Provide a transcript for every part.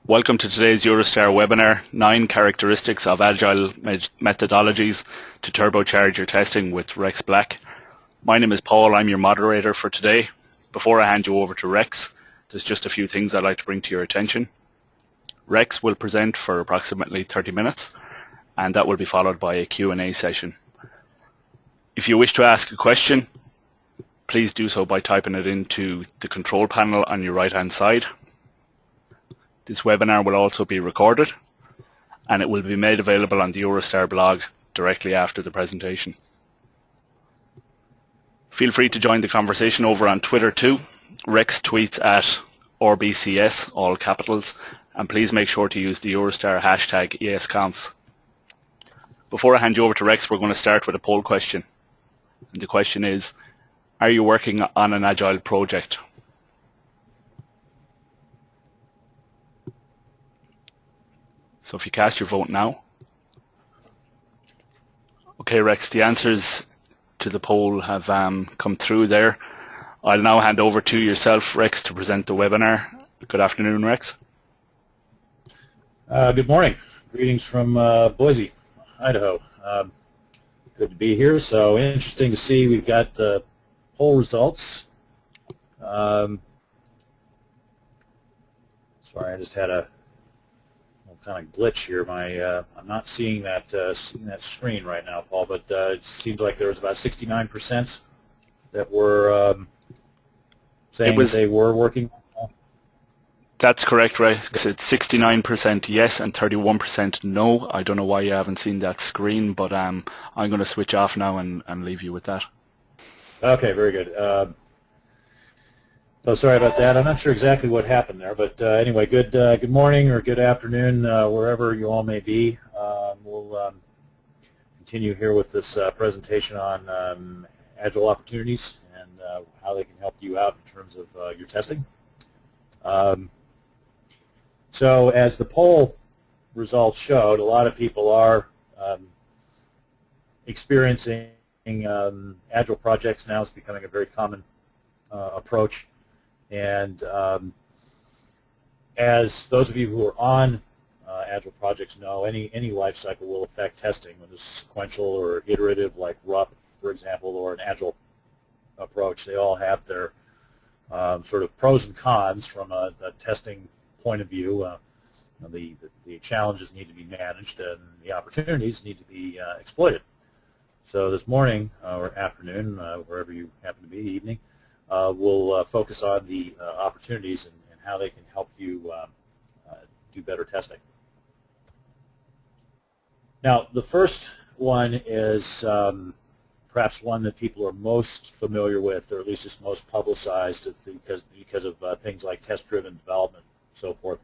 Welcome to today's EuroSTAR webinar, 9 Characteristics of Agile Methodologies to Turbocharge Your Testing with Rex Black. My name is Paul, I'm your moderator for today. Before I hand you over to Rex, there's just a few things I'd like to bring to your attention. Rex will present for approximately 30 minutes, and that will be followed by a Q&A session. If you wish to ask a question, please do so by typing it into the control panel on your right-hand side. This webinar will also be recorded, and it will be made available on the EuroSTAR blog directly after the presentation. Feel free to join the conversation over on Twitter too. Rex tweets at RBCS, all capitals, and please make sure to use the EuroSTAR hashtag ESConf. Before I hand you over to Rex, we're going to start with a poll question. And the question is, are you working on an Agile project? So if you cast your vote now. Okay, Rex, the answers to the poll have come through there. I'll now hand over to yourself, Rex, to present the webinar. Good afternoon, Rex. Good morning. Greetings from Boise, Idaho. Good to be here. So interesting to see we've got the poll results. Sorry, I just had a kind of glitch here. I'm not seeing that screen right now, Paul, but it seems like there was about 69% that were saying they were working. That's correct, Rex. It's 69% yes and 31% no. I don't know why you haven't seen that screen, but I'm going to switch off now and leave you with that. Okay, very good. So sorry about that. I'm not sure exactly what happened there, but anyway, good morning or good afternoon, wherever you all may be. We'll continue here with this presentation on Agile opportunities and how they can help you out in terms of your testing. So as the poll results showed, a lot of people are experiencing Agile projects now. It's becoming a very common approach. And as those of you who are on Agile projects know, any life cycle will affect testing, whether it's sequential or iterative like RUP, for example, or an Agile approach. They all have their sort of pros and cons from a testing point of view. The challenges need to be managed and the opportunities need to be exploited. So this morning or afternoon, wherever you happen to be, evening, we'll focus on the opportunities and how they can help you do better testing. Now, the first one is perhaps one that people are most familiar with, or at least is most publicized because of things like test-driven development and so forth.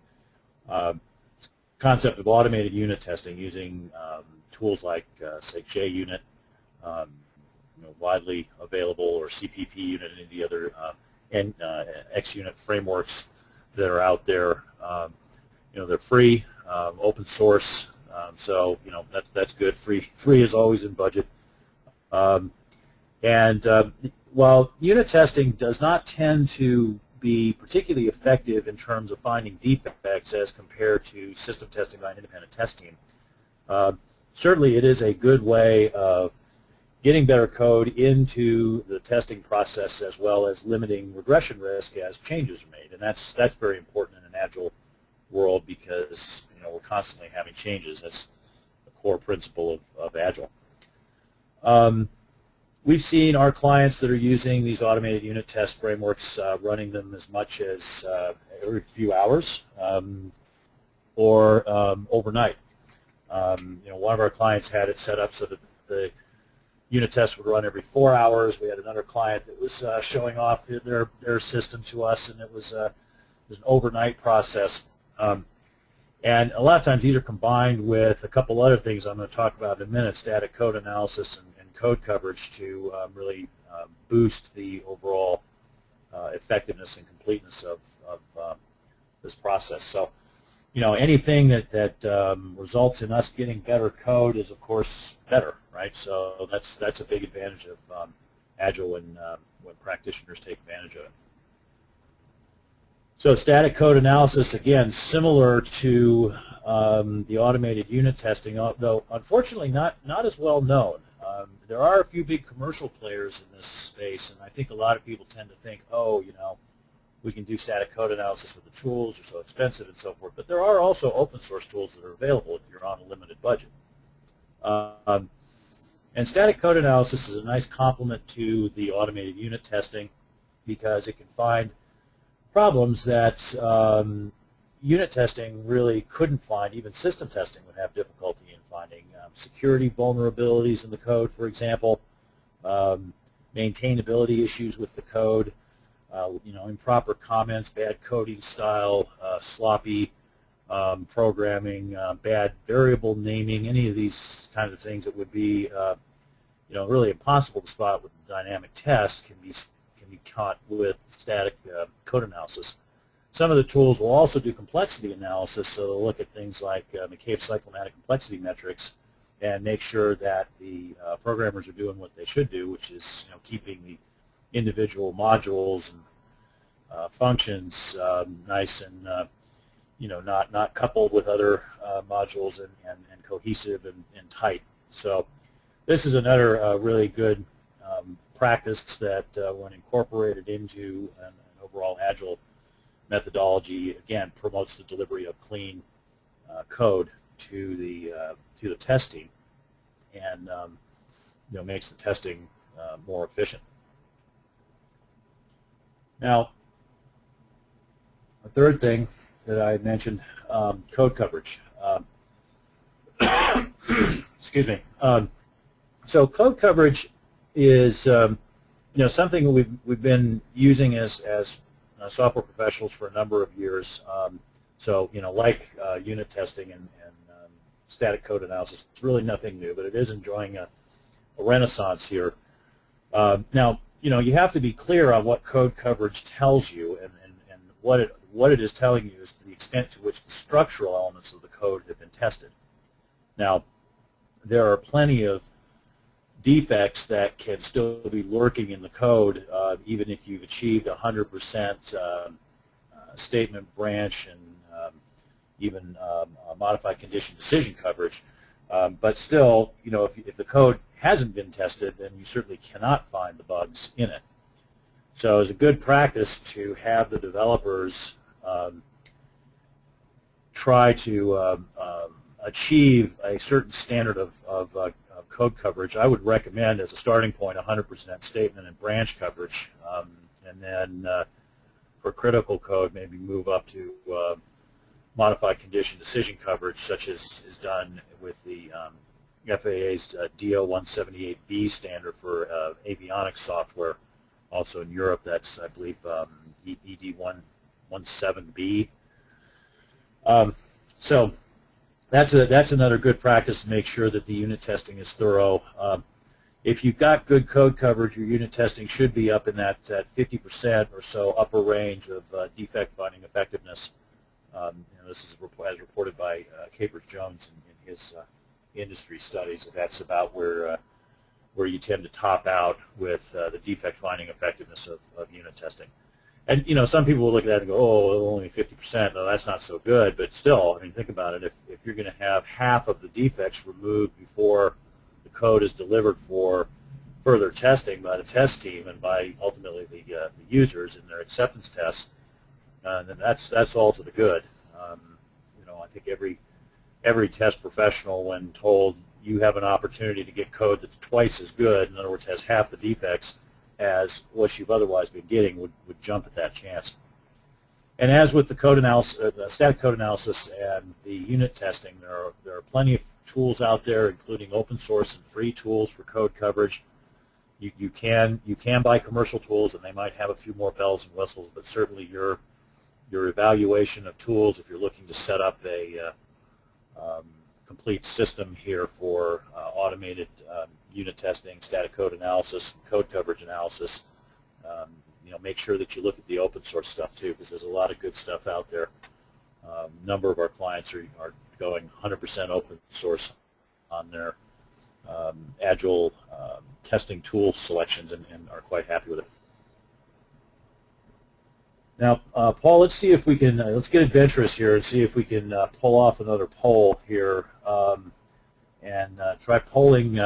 Concept of automated unit testing using tools like, say, JUnit, widely available, or CPP unit and the other XUnit frameworks that are out there. They're free, open source, so that's good. Free is always in budget. While unit testing does not tend to be particularly effective in terms of finding defects as compared to system testing by an independent test team, certainly it is a good way of getting better code into the testing process, as well as limiting regression risk as changes are made. And that's very important in an Agile world, because we're constantly having changes. That's the core principle of Agile. We've seen our clients that are using these automated unit test frameworks running them as much as every few hours or overnight. One of our clients had it set up so that the unit tests would run every 4 hours. We had another client that was showing off their system to us, and it was an overnight process. And a lot of times these are combined with a couple other things I'm going to talk about in a minute, static code analysis and code coverage, to really boost the overall effectiveness and completeness of this process. So, anything that results in us getting better code is, of course, better, right? So that's a big advantage of Agile when practitioners take advantage of it. So static code analysis, again, similar to the automated unit testing, though unfortunately not as well known. There are a few big commercial players in this space, and I think a lot of people tend to think, oh, you know, we can do static code analysis with the tools, are so expensive and so forth. But there are also open source tools that are available if you're on a limited budget. And static code analysis is a nice complement to the automated unit testing because it can find problems that unit testing really couldn't find. Even system testing would have difficulty in finding. Security vulnerabilities in the code, for example, maintainability issues with the code, you know, improper comments, bad coding style, sloppy programming, bad variable naming, any of these kind of things that would be you know, really impossible to spot with a dynamic test can be caught with static code analysis. Some of the tools will also do complexity analysis, so they'll look at things like McCabe's cyclomatic complexity metrics and make sure that the programmers are doing what they should do, which is, you know, keeping the individual modules and functions nice and you know, not coupled with other modules and cohesive and tight. So this is another really good practice that when incorporated into an overall Agile methodology, again, promotes the delivery of clean code to the test team and you know, makes the testing more efficient. Now, a third thing that I had mentioned, code coverage. Excuse me. So code coverage is you know, something we've been using as software professionals for a number of years. So, you know, like unit testing and static code analysis, it's really nothing new, but it is enjoying a renaissance here. Now, you know, you have to be clear on what code coverage tells you, and what it is telling you is to the extent to which the structural elements of the code have been tested. Now, there are plenty of defects that can still be lurking in the code, even if you've achieved 100% statement branch and even modified condition decision coverage. But still, you know, if the code hasn't been tested, then you certainly cannot find the bugs in it. So it's a good practice to have the developers try to achieve a certain standard of code coverage. I would recommend as a starting point 100% statement and branch coverage, and then for critical code maybe move up to modified condition decision coverage, such as is done with the FAA's DO-178B standard for avionics software. Also in Europe, that's, I believe, ED-117B. So that's another good practice to make sure that the unit testing is thorough. If you've got good code coverage, your unit testing should be up in that 50% or so upper range of defect finding effectiveness. You know, this is as reported by Capers-Jones in his industry studies. That's about where you tend to top out with the defect finding effectiveness of unit testing. And, you know, some people will look at that and go, oh, only 50%. No, that's not so good. But still, I mean, think about it. If you're going to have half of the defects removed before the code is delivered for further testing by the test team and by ultimately the users in their acceptance tests, then that's all to the good. You know, I think every test professional, when told you have an opportunity to get code that's twice as good, in other words, has half the defects as what you've otherwise been getting, would jump at that chance. And as with the code analysis, static code analysis and the unit testing, there are plenty of tools out there, including open source and free tools for code coverage. You can buy commercial tools, and they might have a few more bells and whistles, but certainly your evaluation of tools, if you're looking to set up a complete system here for automated unit testing, static code analysis, code coverage analysis, you know, make sure that you look at the open source stuff too, because there's a lot of good stuff out there. A number of our clients are going 100% open source on their Agile testing tool selections and are quite happy with it. Now, Paul, let's see if we can, let's get adventurous here and see if we can pull off another poll here and try polling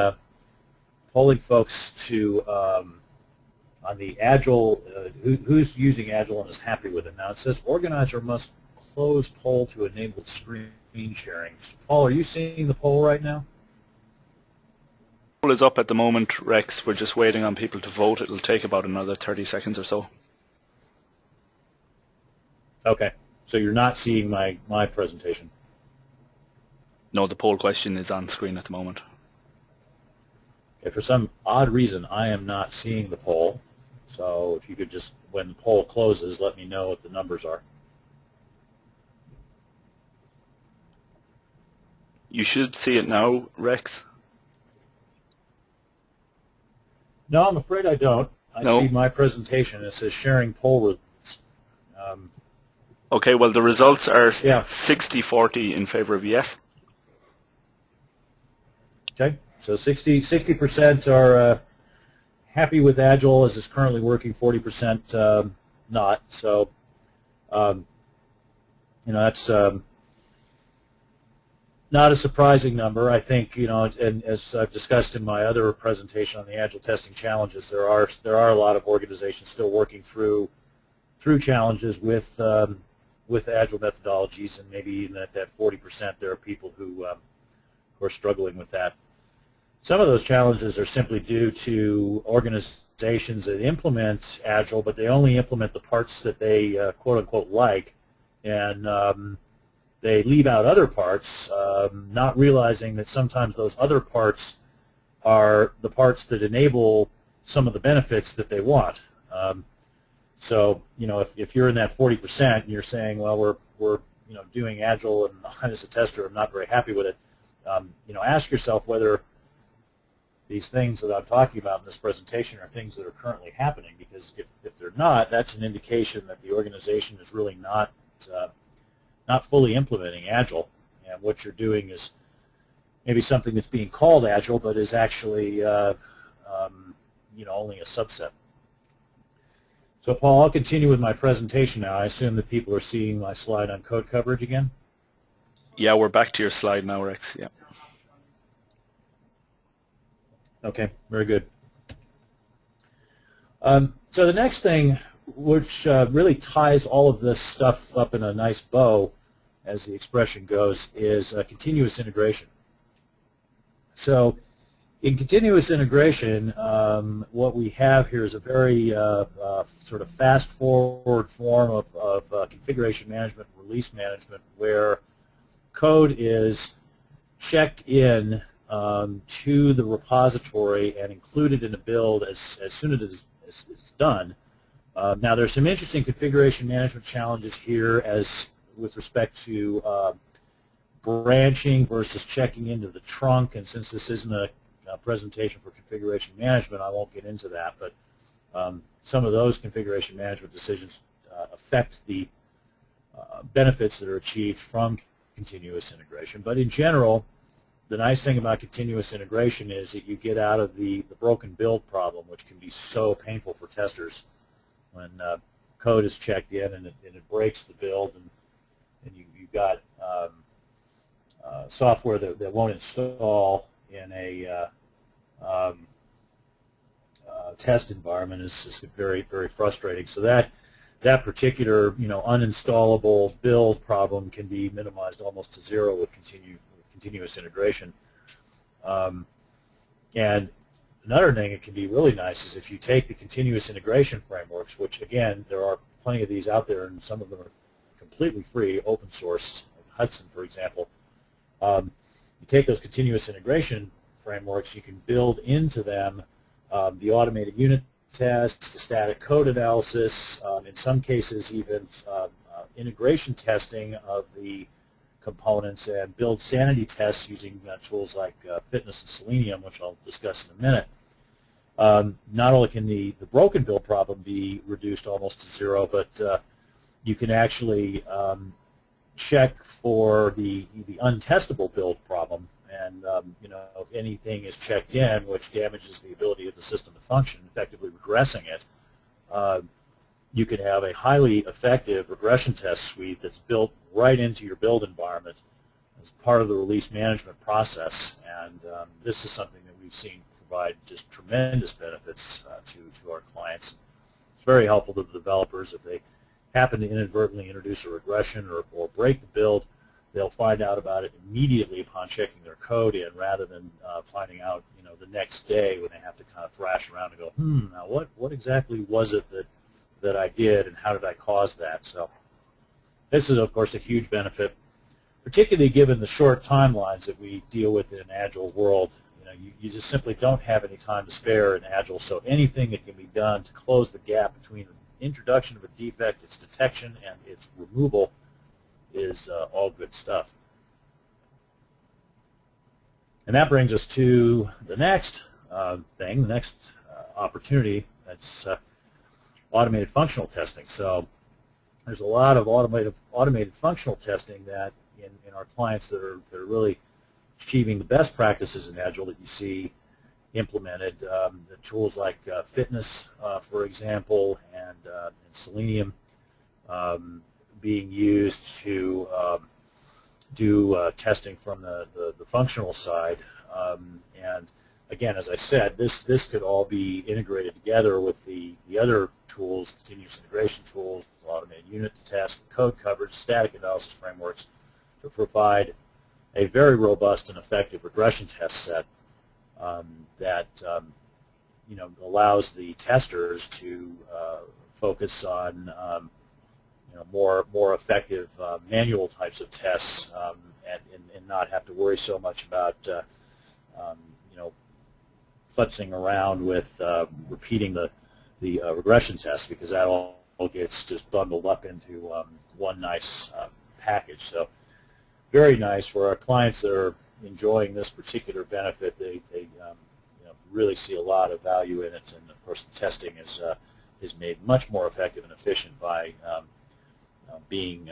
folks to, on the Agile, who's using Agile and is happy with it. Now, it says organizer must close poll to enable screen sharing. So, Paul, are you seeing the poll right now? Poll is up at the moment, Rex. We're just waiting on people to vote. It'll take about another 30 seconds or so. Okay, so you're not seeing my presentation? No, the poll question is on screen at the moment. Okay, for some odd reason, I am not seeing the poll. So if you could just, when the poll closes, let me know what the numbers are. You should see it now, Rex. No, I'm afraid I don't. I No. see my presentation. It says sharing poll results. Okay, well, the results are Yeah. 60-40 in favor of yes. Okay, so 60% are happy with Agile as it's currently working, 40% not. So, that's not a surprising number. I think, and as I've discussed in my other presentation on the Agile testing challenges, there are a lot of organizations still working through challenges with Agile methodologies, and maybe in that 40% there are people who are struggling with that. Some of those challenges are simply due to organizations that implement Agile, but they only implement the parts that they quote-unquote like, and they leave out other parts, not realizing that sometimes those other parts are the parts that enable some of the benefits that they want. So, if you're in that 40% and you're saying, well, we're doing Agile, and as a tester, I'm not very happy with it, ask yourself whether these things that I'm talking about in this presentation are things that are currently happening, because if they're not, that's an indication that the organization is really not fully implementing Agile, and what you're doing is maybe something that's being called Agile, but is actually only a subset. So, Paul, I'll continue with my presentation now. I assume that people are seeing my slide on code coverage again? Yeah, we're back to your slide now, Rex. Yeah. Okay, very good. So the next thing, which really ties all of this stuff up in a nice bow, as the expression goes, is continuous integration. So in continuous integration, what we have here is a very sort of fast-forward form of configuration management, release management, where code is checked in to the repository and included in a build as soon as it's done. Now, there's some interesting configuration management challenges here as with respect to branching versus checking into the trunk, and since this isn't a presentation for configuration management, I won't get into that, but some of those configuration management decisions affect the benefits that are achieved from continuous integration. But in general, the nice thing about continuous integration is that you get out of the broken build problem, which can be so painful for testers when code is checked in and it breaks the build, and you've got software that won't install in a test environment is very, very frustrating. So that particular uninstallable build problem can be minimized almost to zero with continuous integration. And another thing that can be really nice is if you take the continuous integration frameworks, which again there are plenty of these out there, and some of them are completely free, open source, like Hudson, for example. You take those continuous integration frameworks, you can build into them the automated unit tests, the static code analysis, in some cases even integration testing of the components, and build sanity tests using tools like Fitness and Selenium, which I'll discuss in a minute. Not only can the broken build problem be reduced almost to zero, but you can actually check for the untestable build problem, and if anything is checked in which damages the ability of the system to function, effectively regressing it, you could have a highly effective regression test suite that's built right into your build environment as part of the release management process. And this is something that we've seen provide just tremendous benefits to our clients. It's very helpful to the developers. If they happen to inadvertently introduce a regression or break the build, they'll find out about it immediately upon checking their code in, rather than finding out, the next day when they have to kind of thrash around and go, now what exactly was it that I did, and how did I cause that? So this is, of course, a huge benefit, particularly given the short timelines that we deal with in an Agile world. You just simply don't have any time to spare in Agile, so anything that can be done to close the gap between the introduction of a defect, its detection, and its removal is all good stuff. And that brings us to the next thing, the next opportunity. That's automated functional testing. So there's a lot of automated functional testing that in our clients that are really achieving the best practices in Agile that you see implemented. The tools like Fitness, for example, and Selenium being used to do testing from the functional side. And again, as I said, this could all be integrated together with the other tools, continuous integration tools, automated unit test, code coverage, static analysis frameworks, to provide a very robust and effective regression test set that allows the testers to focus on more effective manual types of tests, and not have to worry so much about futzing around with repeating the regression test, because that all gets just bundled up into one nice package. So very nice for our clients that are enjoying this particular benefit. They really see a lot of value in it, and of course the testing is made much more effective and efficient by being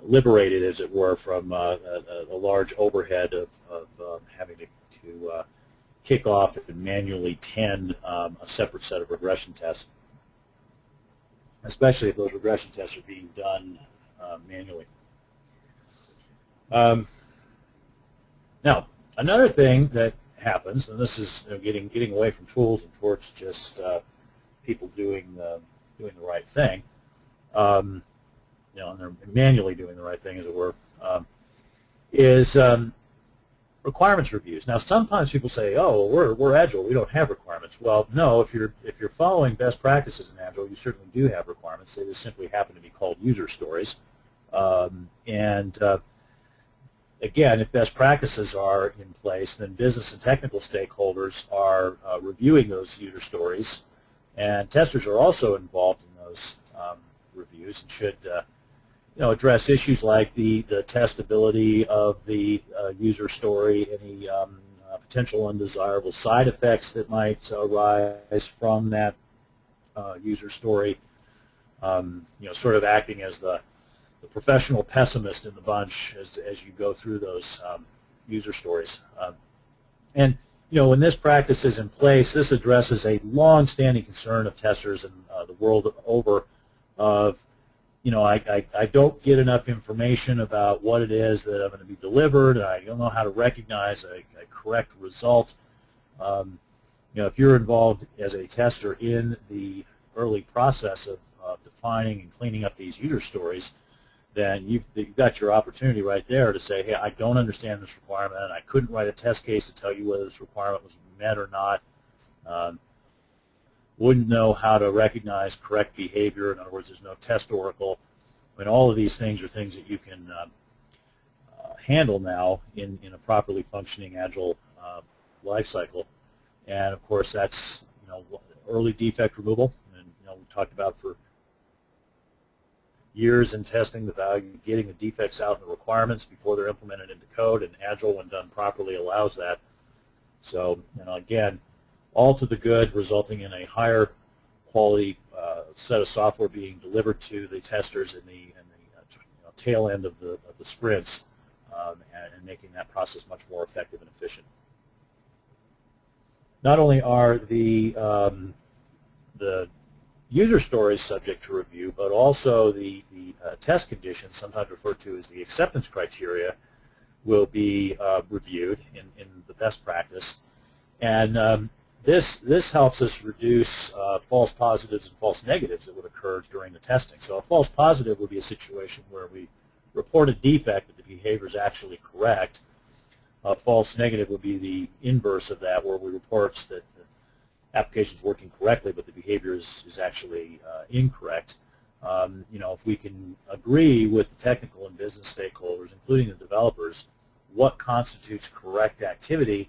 liberated, as it were, from a large overhead of having to kick off and manually tend a separate set of regression tests, especially if those regression tests are being done manually. Now, another thing that happens, and this is getting away from tools and towards just people doing the right thing, and they're manually doing the right thing, as it were, is requirements reviews. Now, sometimes people say, "Oh, we're Agile, we don't have requirements." Well, no. If you're following best practices in Agile, you certainly do have requirements. They just simply happen to be called user stories. Again, if best practices are in place, then business and technical stakeholders are reviewing those user stories, and testers are also involved in those reviews, and should address issues like the testability of the user story, any potential undesirable side effects that might arise from that user story, sort of acting as the professional pessimist in the bunch as you go through those user stories. And when this practice is in place, this addresses a long-standing concern of testers and the world over of, I don't get enough information about what it is that I'm going to be delivered, and I don't know how to recognize a correct result. If you're involved as a tester in the early process of defining and cleaning up these user stories, then you've got your opportunity right there to say, hey, I don't understand this requirement, and I couldn't write a test case to tell you whether this requirement was met or not. Wouldn't know how to recognize correct behavior. In other words, there's no test oracle. I mean, all of these things are things that you can handle now in a properly functioning Agile lifecycle. And of course, that's early defect removal, and we talked about for years in testing the value of getting the defects out in the requirements before they're implemented into code, and Agile, when done properly, allows that. So, again, all to the good, resulting in a higher quality set of software being delivered to the testers in the tail end of the sprints, and making that process much more effective and efficient. Not only are the user stories subject to review, but also the test conditions, sometimes referred to as the acceptance criteria, will be reviewed in the best practice. And this helps us reduce false positives and false negatives that would occur during the testing. So a false positive would be a situation where we report a defect, but the behavior is actually correct. A false negative would be the inverse of that, where we report that the application is working correctly, but the behavior is actually incorrect. If we can agree with the technical and business stakeholders, including the developers, what constitutes correct activity,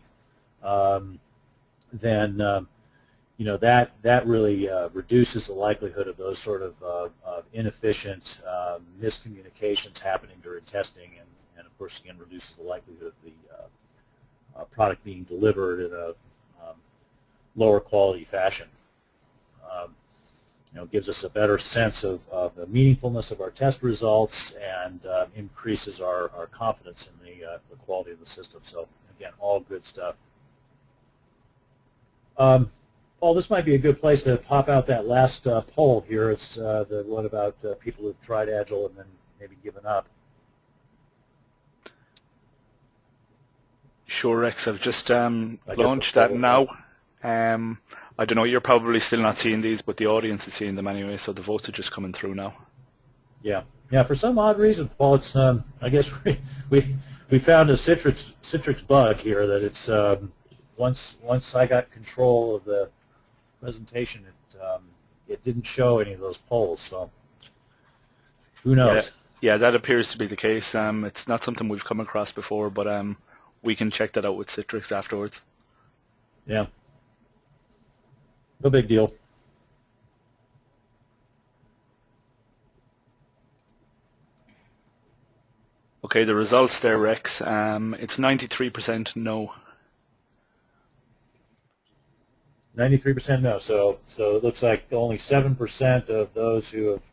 then that really reduces the likelihood of those sort of inefficient miscommunications happening during testing, and of course again reduces the likelihood of the product being delivered in a lower quality fashion. Gives us a better sense of the meaningfulness of our test results, and increases our confidence in the quality of the system. So again, all good stuff. Paul, this might be a good place to pop out that last poll here. It's the one about people who've tried Agile and then maybe given up. Sure, Rex. I've just launched that now. I don't know, you're probably still not seeing these, but the audience is seeing them anyway, so the votes are just coming through now. Yeah. For some odd reason, Paul, it's I guess we found a Citrix bug here that it's once I got control of the presentation, it didn't show any of those polls, so who knows? Yeah, that appears to be the case. It's not something we've come across before, but we can check that out with Citrix afterwards. Yeah. No big deal. Okay, the results there, Rex. It's 93% no. 93% no. So it looks like only 7% of those who have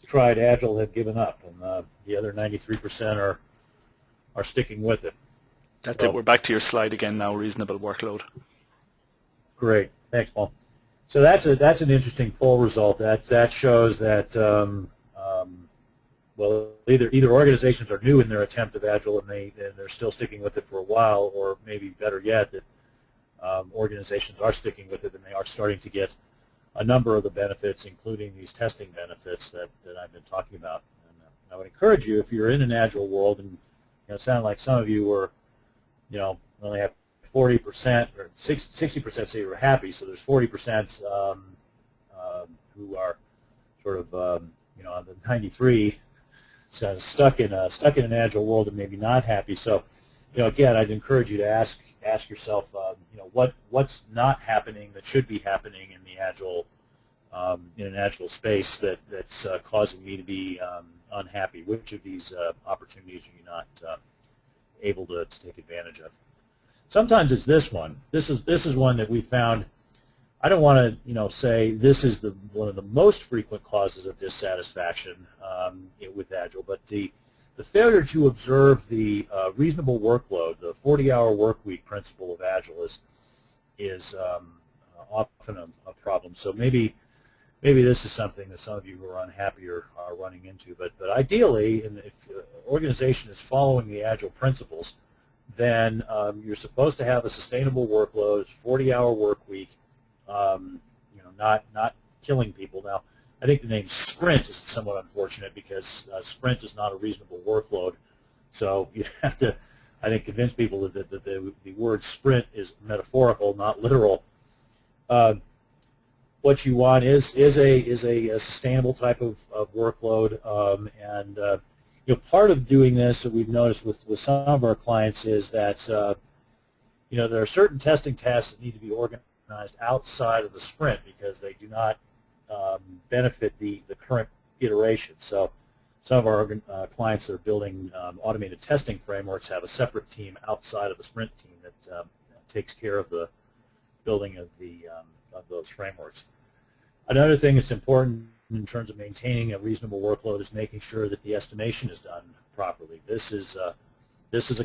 tried Agile have given up, and the other 93% are sticking with it. That's it. We're back to your slide again now. Reasonable workload. Great. Thanks, Paul. So that's an interesting poll result. That shows that well, either organizations are new in their attempt of Agile and they're still sticking with it for a while, or maybe better yet, that organizations are sticking with it and they are starting to get a number of the benefits, including these testing benefits that I've been talking about. And I would encourage you, if you're in an Agile world, and it sounded like some of you were, only have 40% or 60% say you were happy, so there's 40% who are sort of on the 93, so stuck in an Agile world and maybe not happy. So again, I'd encourage you to ask yourself what's not happening that should be happening in the Agile in an Agile space that's causing me to be unhappy. Which of these opportunities are you not able to take advantage of? Sometimes it's this one. This is one that we found. I don't want to say this is one of the most frequent causes of dissatisfaction with Agile, but the failure to observe the reasonable workload, the 40-hour work week principle of Agile is often a problem. So maybe this is something that some of you who are unhappy are running into. But ideally, and if an organization is following the Agile principles, then you're supposed to have a sustainable workload, 40-hour work week, not killing people. Now, I think the name sprint is somewhat unfortunate because sprint is not a reasonable workload. So you have to, I think, convince people that the word sprint is metaphorical, not literal. What you want is a sustainable type of workload, and part of doing this that we've noticed with some of our clients is that there are certain testing tasks that need to be organized outside of the sprint because they do not benefit the current iteration. So some of our clients that are building automated testing frameworks have a separate team outside of the sprint team that takes care of the building of those frameworks. Another thing that's important in terms of maintaining a reasonable workload is making sure that the estimation is done properly. This is a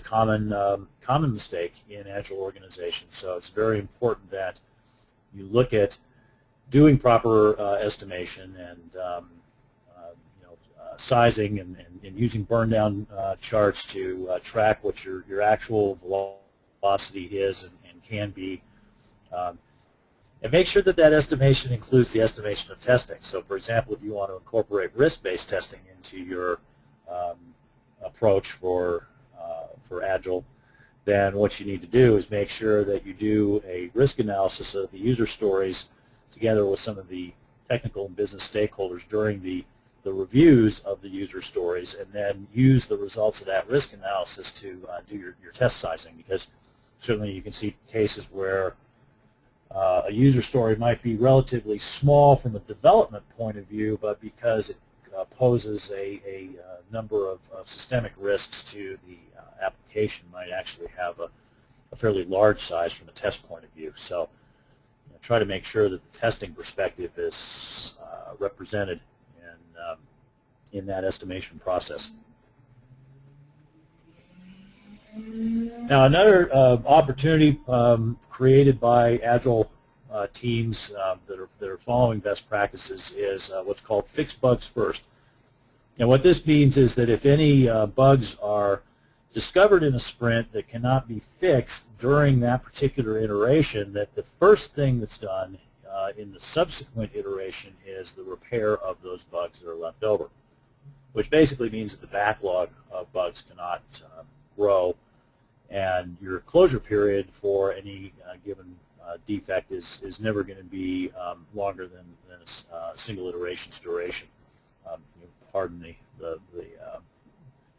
common mistake in Agile organizations. So it's very important that you look at doing proper estimation and sizing and using burn down charts to track what your actual velocity is and can be. And make sure that that estimation includes the estimation of testing. So, for example, if you want to incorporate risk-based testing into your approach for Agile, then what you need to do is make sure that you do a risk analysis of the user stories together with some of the technical and business stakeholders during the reviews of the user stories, and then use the results of that risk analysis to do your test sizing, because certainly you can see cases where a user story might be relatively small from a development point of view, but because it poses a number of systemic risks to the application, might actually have a fairly large size from a test point of view. So try to make sure that the testing perspective is represented in that estimation process. Now, another opportunity created by Agile teams that are following best practices is what's called fix bugs first. And what this means is that if any bugs are discovered in a sprint that cannot be fixed during that particular iteration, that the first thing that's done in the subsequent iteration is the repair of those bugs that are left over, which basically means that the backlog of bugs cannot grow, and your closure period for any given defect is never going to be longer than a single iteration's duration. Pardon the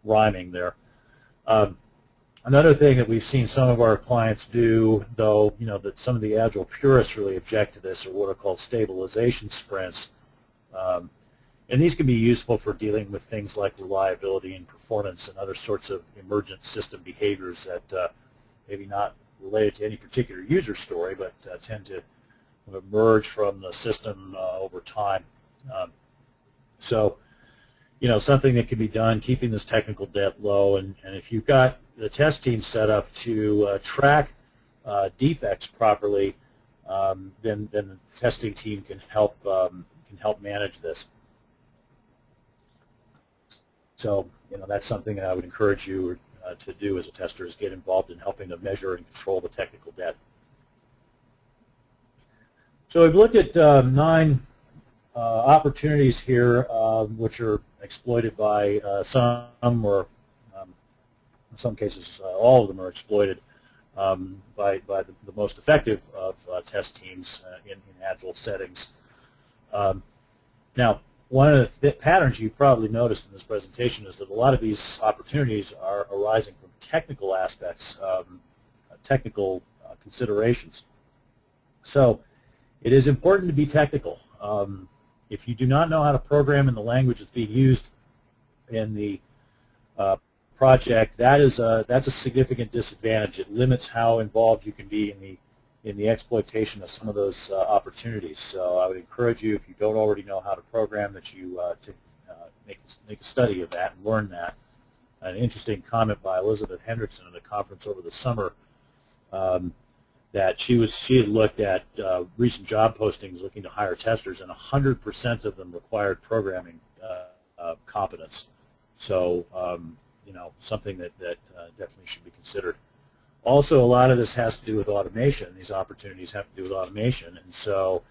rhyming there. Another thing that we've seen some of our clients do, though, that some of the Agile purists really object to this, are what are called stabilization sprints. And these can be useful for dealing with things like reliability and performance and other sorts of emergent system behaviors that maybe not related to any particular user story, but tend to emerge from the system over time. So, something that can be done, keeping this technical debt low, and if you've got the test team set up to track defects properly, then the testing team can help manage this. So, that's something that I would encourage you to do as a tester, is get involved in helping to measure and control the technical debt. So we've looked at 9 opportunities here, which are exploited by some, or in some cases all of them are exploited by the most effective of test teams in Agile settings. Now, one of the patterns you probably noticed in this presentation is that a lot of these opportunities are arising from technical aspects, technical considerations. So it is important to be technical. If you do not know how to program in the language that's being used in the project, that's a significant disadvantage. It limits how involved you can be in the exploitation of some of those opportunities. So I would encourage you, if you don't already know how to program, that you make a study of that and learn that. An interesting comment by Elizabeth Hendrickson at a conference over the summer, that she had looked at recent job postings looking to hire testers, and 100% of them required programming competence. So something that definitely should be considered. Also, a lot of this has to do with automation. These opportunities have to do with automation, and so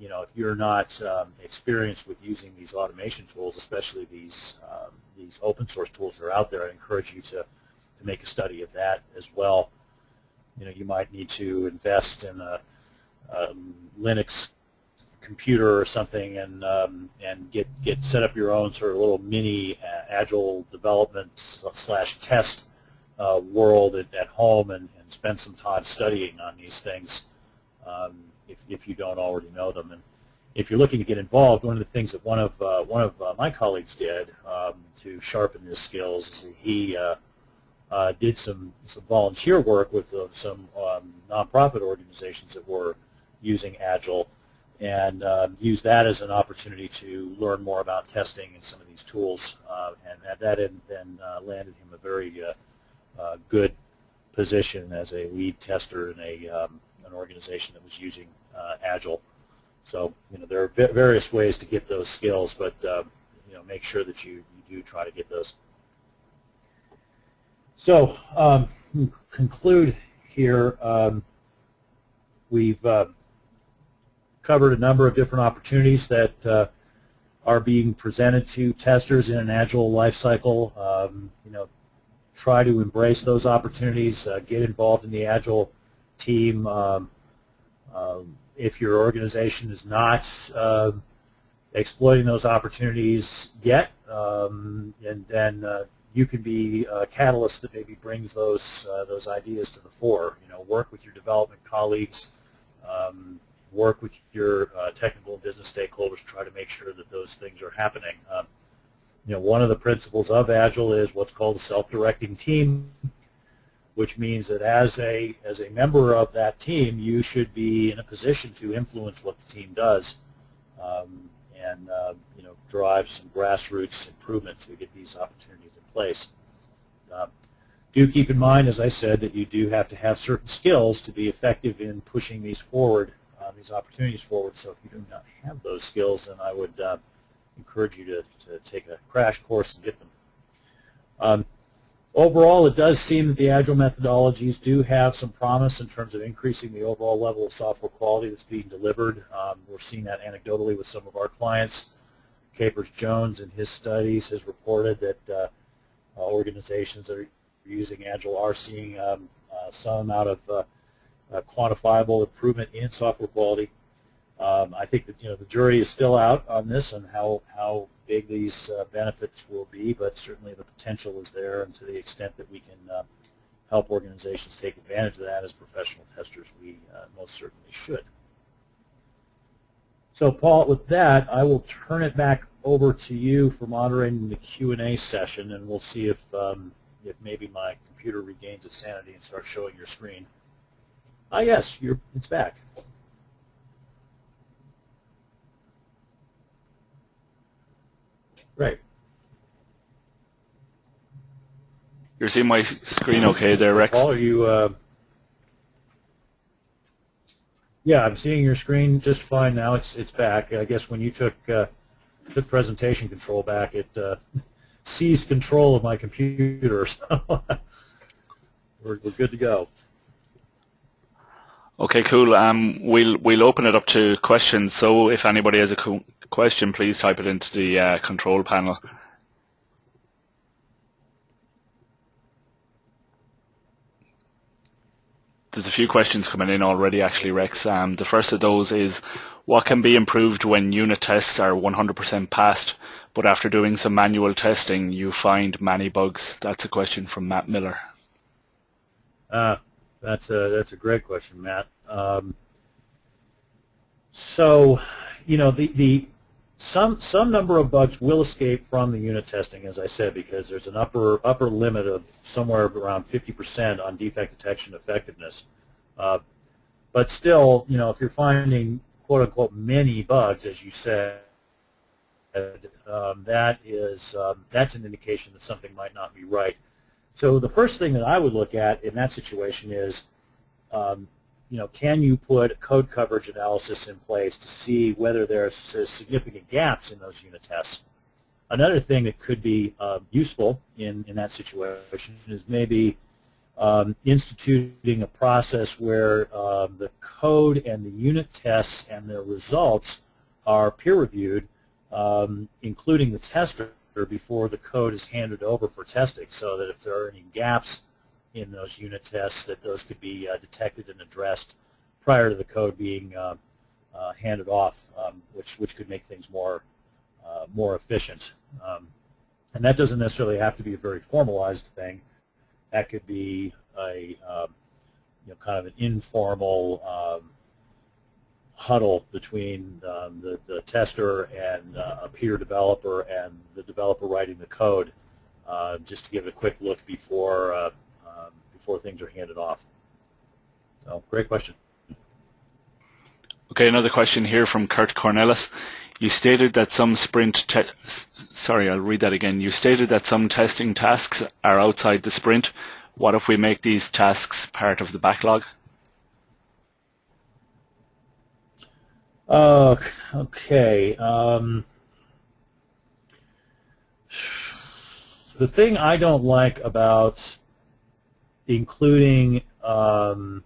if you're not experienced with using these automation tools, especially these open source tools that are out there, I encourage you to make a study of that as well. You might need to invest in a Linux computer or something, and get set up your own sort of little mini Agile development / test world at home, and spend some time studying on these things if you don't already know them. And if you're looking to get involved, one of the things that one of my colleagues did to sharpen his skills is that he did some volunteer work with some nonprofit organizations that were using Agile, and used that as an opportunity to learn more about testing and some of these tools, and that then landed him a very good position as a lead tester in an organization that was using Agile. So there are various ways to get those skills, but make sure that you do try to get those. So conclude here. We've covered a number of different opportunities that are being presented to testers in an Agile lifecycle. Try to embrace those opportunities. Get involved in the Agile team. If your organization is not exploiting those opportunities yet, and then you can be a catalyst that maybe brings those ideas to the fore. Work with your development colleagues, work with your technical and business stakeholders, try to make sure that those things are happening. One of the principles of Agile is what's called a self-directing team, which means that as a member of that team, you should be in a position to influence what the team does, and drive some grassroots improvement to get these opportunities in place. Do keep in mind, as I said, that you do have to have certain skills to be effective in pushing these forward, these opportunities forward. So if you do not have those skills, then I would encourage you to take a crash course and get them. Overall, it does seem that the Agile methodologies do have some promise in terms of increasing the overall level of software quality that's being delivered. We're seeing that anecdotally with some of our clients. Capers-Jones in his studies has reported that organizations that are using Agile are seeing some amount of quantifiable improvement in software quality. I think that the jury is still out on this and how big these benefits will be, but certainly the potential is there, and to the extent that we can help organizations take advantage of that as professional testers, we most certainly should. So Paul, with that, I will turn it back over to you for moderating the Q&A session, and we'll see if maybe my computer regains its sanity and starts showing your screen. Yes, it's back. Right. You're seeing my screen okay there, Rex? Paul, are you... Yeah, I'm seeing your screen just fine now. It's back. I guess when you took presentation control back, it seized control of my computer, so we're good to go. Okay, cool. We'll open it up to questions. So if anybody has a question, please type it into the control panel. There's a few questions coming in already, actually, Rex. The first of those is, what can be improved when unit tests are 100% passed, but after doing some manual testing, you find many bugs? That's a question from Matt Miller. That's a great question, Matt. So, some number of bugs will escape from the unit testing, as I said, because there's an upper limit of somewhere around 50% on defect detection effectiveness. But still, if you're finding quote unquote many bugs, as you said, that's an indication that something might not be right. So the first thing that I would look at in that situation is, can you put code coverage analysis in place to see whether there's significant gaps in those unit tests? Another thing that could be useful in that situation is maybe instituting a process where the code and the unit tests and their results are peer-reviewed, including the tester, before the code is handed over for testing, so that if there are any gaps in those unit tests, that those could be detected and addressed prior to the code being handed off, which could make things more efficient. And that doesn't necessarily have to be a very formalized thing. That could be a kind of an informal huddle between the tester and a peer developer and the developer writing the code, just to give a quick look before things are handed off. So, great question. Okay, another question here from Kurt Cornelis. You stated that some I'll read that again. You stated that some testing tasks are outside the sprint. What if we make these tasks part of the backlog? Okay. The thing I don't like about including, well,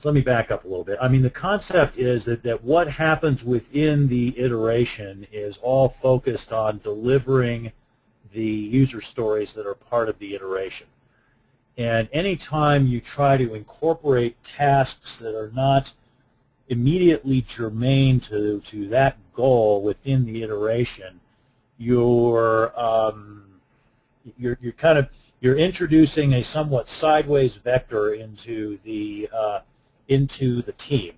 let me back up a little bit. I mean, the concept is that what happens within the iteration is all focused on delivering the user stories that are part of the iteration. And anytime you try to incorporate tasks that are not immediately germane to that goal within the iteration, you're introducing a somewhat sideways vector into the team,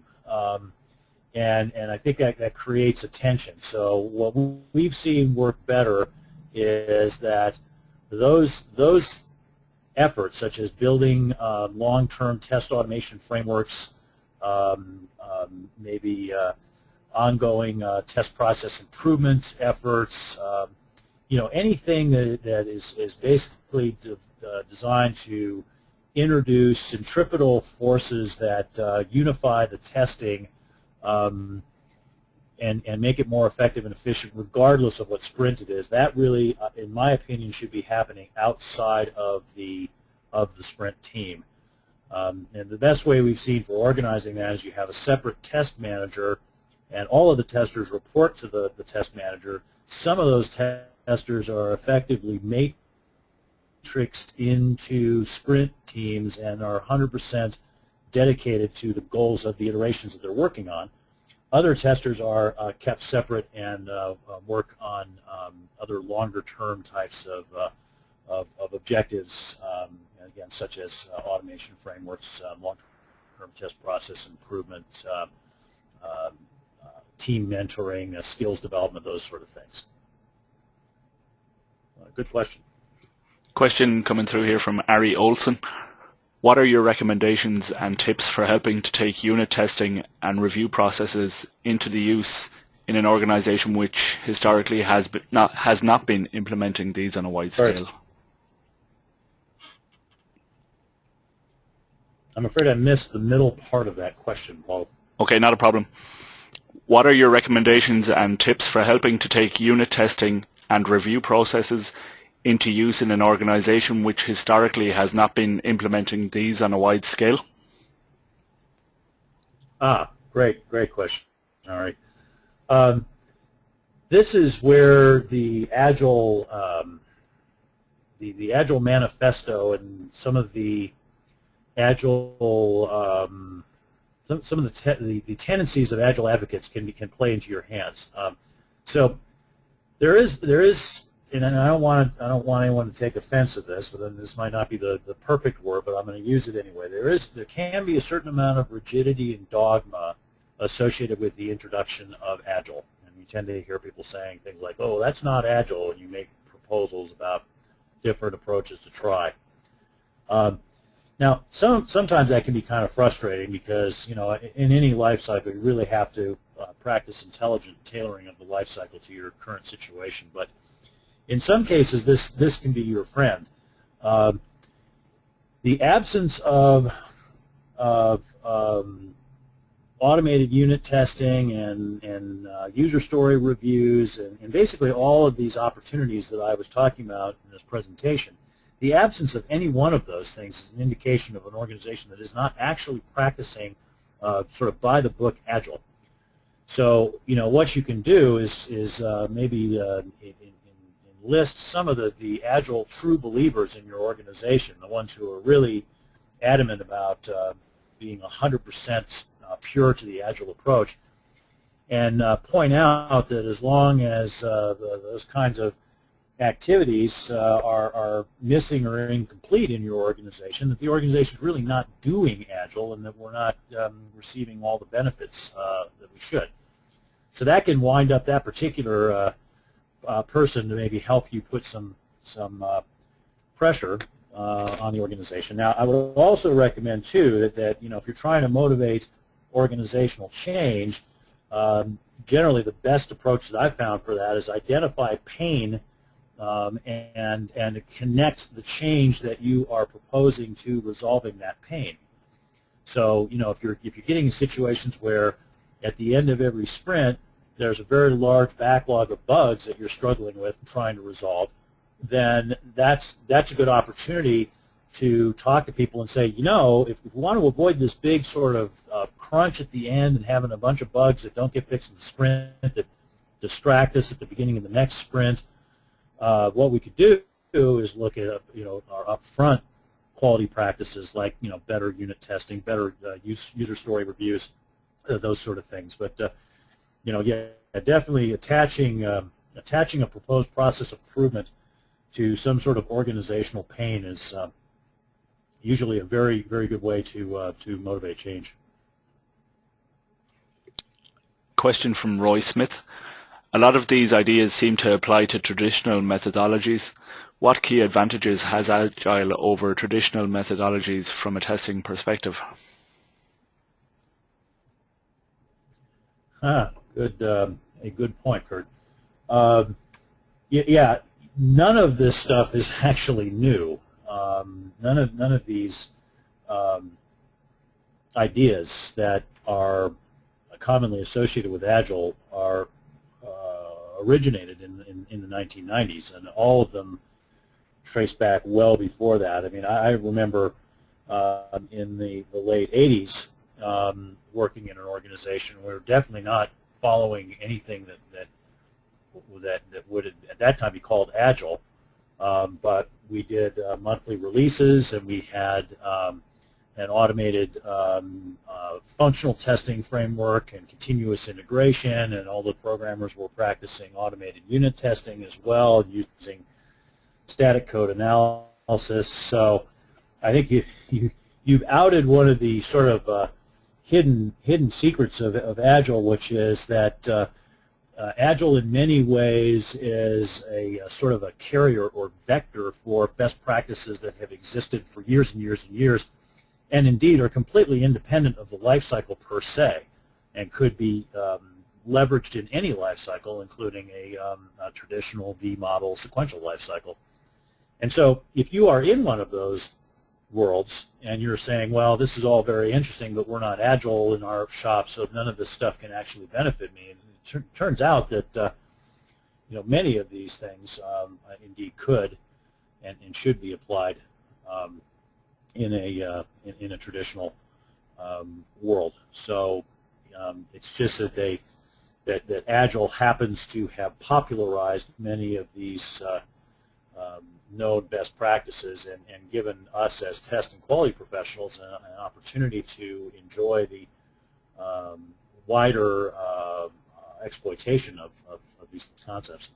and I think that creates a tension. So what we've seen work better is that those efforts, such as building long-term test automation frameworks, maybe ongoing test process improvement efforts, anything that is basically designed to introduce centripetal forces that unify the testing and make it more effective and efficient regardless of what sprint it is. That really, in my opinion, should be happening outside of the sprint team. And the best way we've seen for organizing that is you have a separate test manager, and all of the testers report to the test manager. Some of those testers are effectively matrixed into sprint teams and are 100% dedicated to the goals of the iterations that they're working on. Other testers are kept separate and work on other longer-term types of objectives, again, such as automation frameworks, long-term test process improvement, team mentoring, skills development, those sort of things. Good question. Question coming through here from Ari Olson. What are your recommendations and tips for helping to take unit testing and review processes into the use in an organization which historically has not been implementing these on a wide scale? I'm afraid I missed the middle part of that question, Paul. Okay, not a problem. What are your recommendations and tips for helping to take unit testing and review processes into use in an organization which historically has not been implementing these on a wide scale? Great question. All right. This is where the Agile, the Agile Manifesto and some of the Agile, some of the tendencies of Agile advocates can play into your hands. So there is. And I don't want anyone to take offense of this, but then this might not be the perfect word, but I'm going to use it anyway. There can be a certain amount of rigidity and dogma associated with the introduction of Agile, and you tend to hear people saying things like, "Oh, that's not Agile," and you make proposals about different approaches to try. Now, sometimes that can be kind of frustrating because in any life cycle you really have to practice intelligent tailoring of the life cycle to your current situation, but in some cases, this can be your friend. The absence of automated unit testing and user story reviews and basically all of these opportunities that I was talking about in this presentation, the absence of any one of those things is an indication of an organization that is not actually practicing sort of by-the-book Agile. So, what you can do is maybe list some of the Agile true believers in your organization, the ones who are really adamant about being 100% pure to the Agile approach, and point out that as long as those kinds of activities are missing or incomplete in your organization, that the organization is really not doing Agile and that we're not receiving all the benefits that we should. So that can wind up that particular person to maybe help you put some pressure on the organization. Now, I would also recommend too that if you're trying to motivate organizational change, generally the best approach that I've found for that is identify pain and connect the change that you are proposing to resolving that pain. So if you're getting in situations where at the end of every sprint, there's a very large backlog of bugs that you're struggling with and trying to resolve, then that's a good opportunity to talk to people and say, you know, if we want to avoid this big sort of crunch at the end and having a bunch of bugs that don't get fixed in the sprint that distract us at the beginning of the next sprint, what we could do is look at our upfront quality practices like better unit testing, better user story reviews, those sort of things. But yeah, definitely attaching a proposed process improvement to some sort of organizational pain is usually a very, very good way to motivate change. Question from Roy Smith. A lot of these ideas seem to apply to traditional methodologies. What key advantages has Agile over traditional methodologies from a testing perspective? A good point, Kurt. Yeah, none of this stuff is actually new. None of these ideas that are commonly associated with Agile are originated in the 1990s, and all of them trace back well before that. I mean, I remember in the late 80s working in an organization. We were definitely not following anything that would at that time be called Agile, but we did monthly releases, and we had an automated functional testing framework and continuous integration, and all the programmers were practicing automated unit testing as well, using static code analysis. So I think you've outed one of the sort of hidden secrets of Agile, which is that Agile in many ways is a sort of a carrier or vector for best practices that have existed for years and years and years, and indeed are completely independent of the life cycle per se, and could be leveraged in any life cycle, including a traditional V-model sequential life cycle. And so if you are in one of those worlds and you're saying, well, this is all very interesting, but we're not Agile in our shop, so none of this stuff can actually benefit me, and it turns out that many of these things indeed could and should be applied in a traditional world. So it's just that that Agile happens to have popularized many of these known best practices, and given us as test and quality professionals an opportunity to enjoy the wider exploitation of these concepts.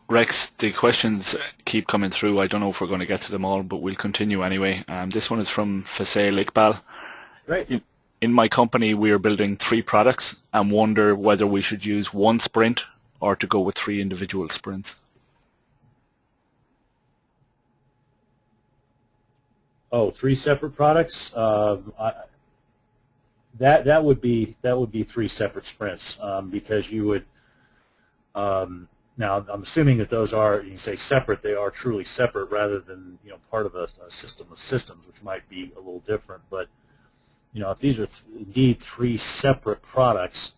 Rex, the questions keep coming through. I don't know if we're going to get to them all, but we'll continue anyway. This one is from Faisal Iqbal. Great. In my company, we are building 3 products and wonder whether we should use one sprint or to go with 3 individual sprints. Oh, 3 separate products? That would be 3 separate sprints, because you would. Now, I'm assuming that those are, you can say separate, they are truly separate rather than part of a system of systems, which might be a little different. But if these are indeed 3 separate products,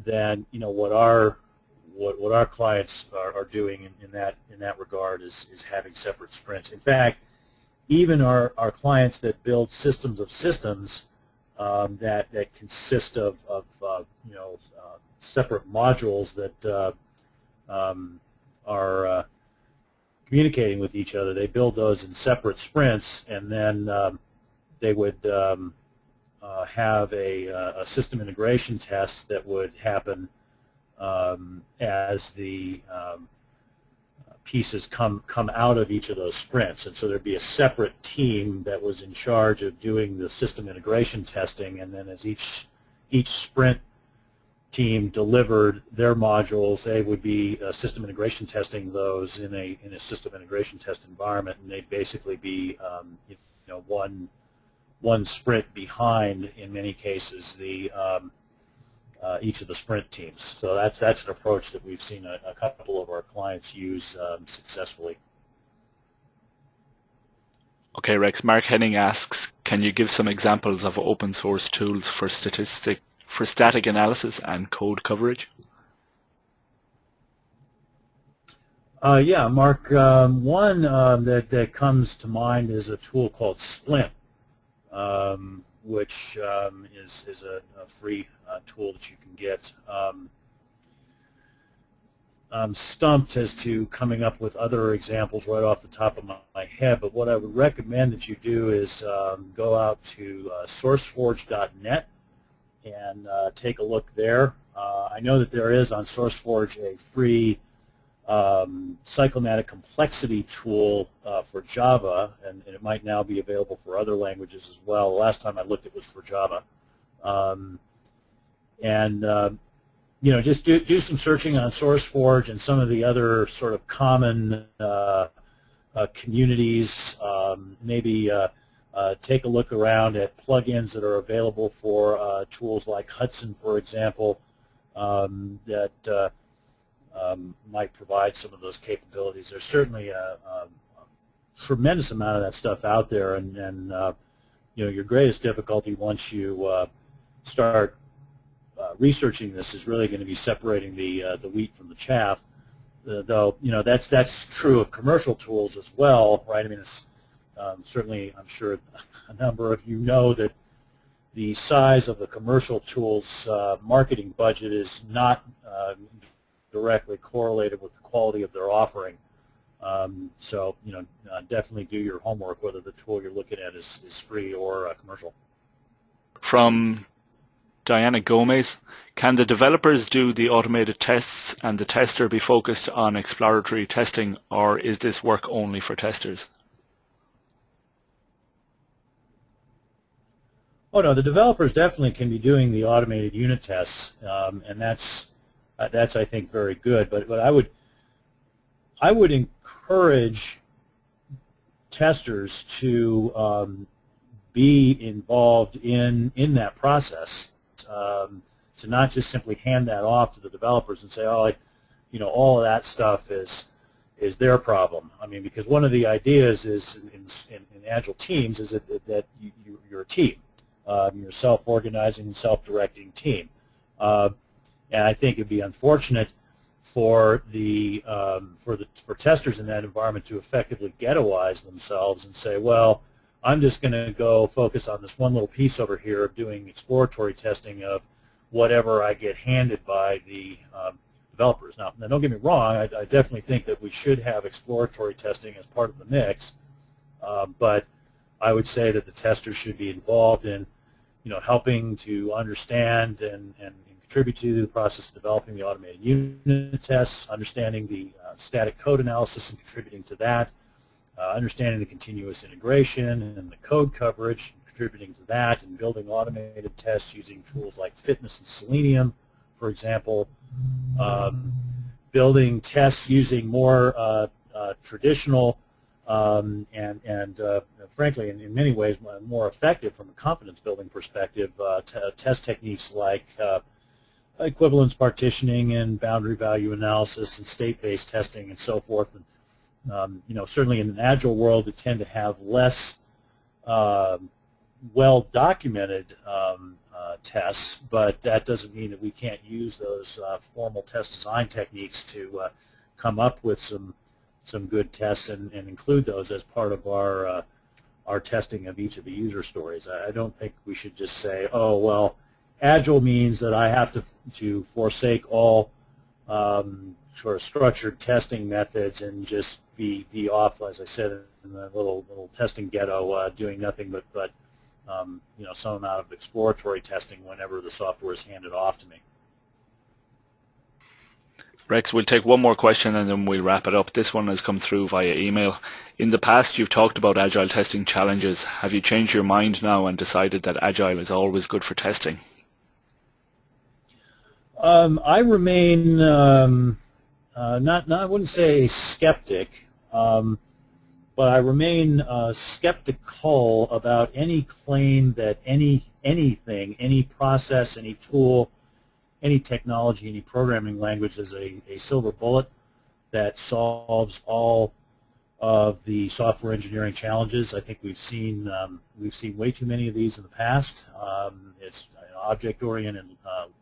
then what our clients are doing in that regard is having separate sprints. In fact, even our clients that build systems of systems that consist of separate modules that are communicating with each other, they build those in separate sprints, and then they would have a system integration test that would happen as the pieces come out of each of those sprints. And so there'd be a separate team that was in charge of doing the system integration testing, and then as each sprint team delivered their modules, they would be system integration testing those in a system integration test environment, and they'd basically be one sprint behind, in many cases, the each of the sprint teams. So that's an approach that we've seen a couple of our clients use successfully. Okay, Rex. Mark Henning asks, can you give some examples of open source tools for static analysis and code coverage? Yeah, Mark. One that comes to mind is a tool called Splint, which is a free tool that you can get. I'm stumped as to coming up with other examples right off the top of my head, but what I would recommend that you do is go out to sourceforge.net and take a look there. I know that there is on SourceForge a free cyclomatic complexity tool for Java, and it might now be available for other languages as well. The last time I looked, it was for Java. Just do some searching on SourceForge and some of the other sort of common communities. Maybe take a look around at plugins that are available for tools like Hudson, for example, that might provide some of those capabilities. There's certainly a tremendous amount of that stuff out there, and your greatest difficulty once you start researching this is really going to be separating the wheat from the chaff. Though that's true of commercial tools as well, right? I mean, it's certainly, I'm sure a number of you know that the size of the commercial tools marketing budget is not directly correlated with the quality of their offering. So definitely do your homework whether the tool you're looking at is free or commercial. From Diana Gomez, can the developers do the automated tests and the tester be focused on exploratory testing, or is this work only for testers? Oh no, the developers definitely can be doing the automated unit tests, and that's I think very good. But I would encourage testers to be involved in that process. To not just simply hand that off to the developers and say, oh, all of that stuff is their problem. I mean, because one of the ideas is in Agile teams is that you're a team. You're a self-organizing and self-directing team. And I think it'd be unfortunate for for testers in that environment to effectively ghettoize themselves and say, well, I'm just going to go focus on this one little piece over here of doing exploratory testing of whatever I get handed by the developers. Now, don't get me wrong, I definitely think that we should have exploratory testing as part of the mix, but I would say that the testers should be involved in helping to understand and contribute to the process of developing the automated unit tests, understanding the static code analysis and contributing to that, understanding the continuous integration and the code coverage, contributing to that, and building automated tests using tools like Fitness and Selenium, for example, building tests using more traditional and frankly, in many ways, more effective from a confidence building perspective, test techniques like equivalence partitioning and boundary value analysis and state-based testing and so forth. And certainly in an Agile world, we tend to have less well-documented tests, but that doesn't mean that we can't use those formal test design techniques to come up with some good tests and include those as part of our testing of each of the user stories. I don't think we should just say, oh, well, Agile means that I have to forsake all sort of structured testing methods and just be off, as I said, in the little testing ghetto, doing nothing but some amount of exploratory testing whenever the software is handed off to me. Rex, we'll take one more question and then we'll wrap it up. This one has come through via email. In the past, you've talked about Agile testing challenges. Have you changed your mind now and decided that Agile is always good for testing? I remain I wouldn't say a skeptic, but I remain skeptical about any claim that anything, any process, any tool, any technology, any programming language is a silver bullet that solves all of the software engineering challenges. I think we've seen way too many of these in the past. Object-oriented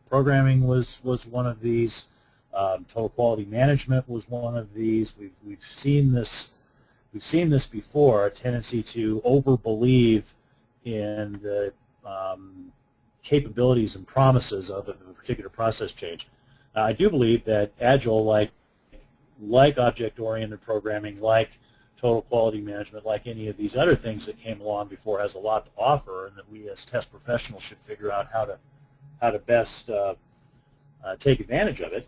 programming was one of these. Total quality management was one of these. We've seen this before. A tendency to overbelieve in the capabilities and promises of a particular process change. I do believe that Agile, like object-oriented programming, like total quality management, like any of these other things that came along before, has a lot to offer, and that we as test professionals should figure out how to best take advantage of it.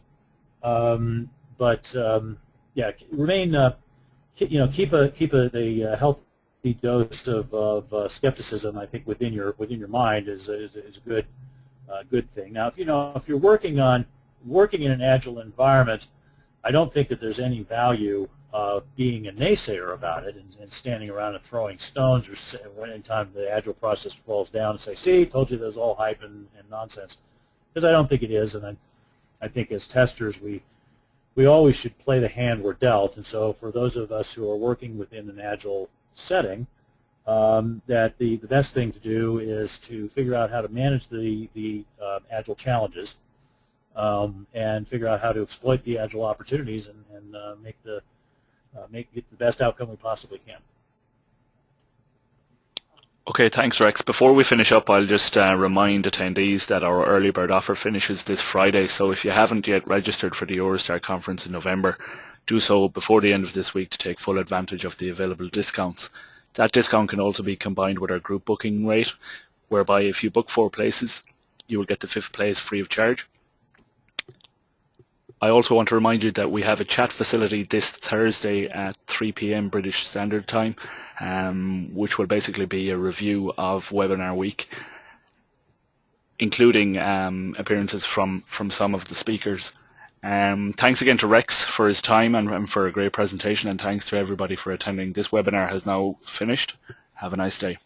Yeah, remain keep a healthy dose of skepticism. I think within your mind is a good thing. Now, if you're working in an Agile environment, I don't think that there's any value of being a naysayer about it and standing around and throwing stones, or anytime the Agile process falls down and say, "See, told you there's all hype and nonsense," because I don't think it is, and I think as testers we always should play the hand we're dealt. And so for those of us who are working within an Agile setting, that the best thing to do is to figure out how to manage the Agile challenges, and figure out how to exploit the Agile opportunities and get the best outcome we possibly can. Okay, thanks Rex. Before we finish up, I'll just remind attendees that our early bird offer finishes this Friday, so if you haven't yet registered for the EuroSTAR conference in November, do so before the end of this week to take full advantage of the available discounts. That discount can also be combined with our group booking rate, whereby if you book 4 places, you will get the 5th place free of charge. I also want to remind you that we have a chat facility this Thursday at 3 p.m. British Standard Time, which will basically be a review of Webinar Week, including appearances from some of the speakers. Thanks again to Rex for his time and for a great presentation, and thanks to everybody for attending. This webinar has now finished. Have a nice day.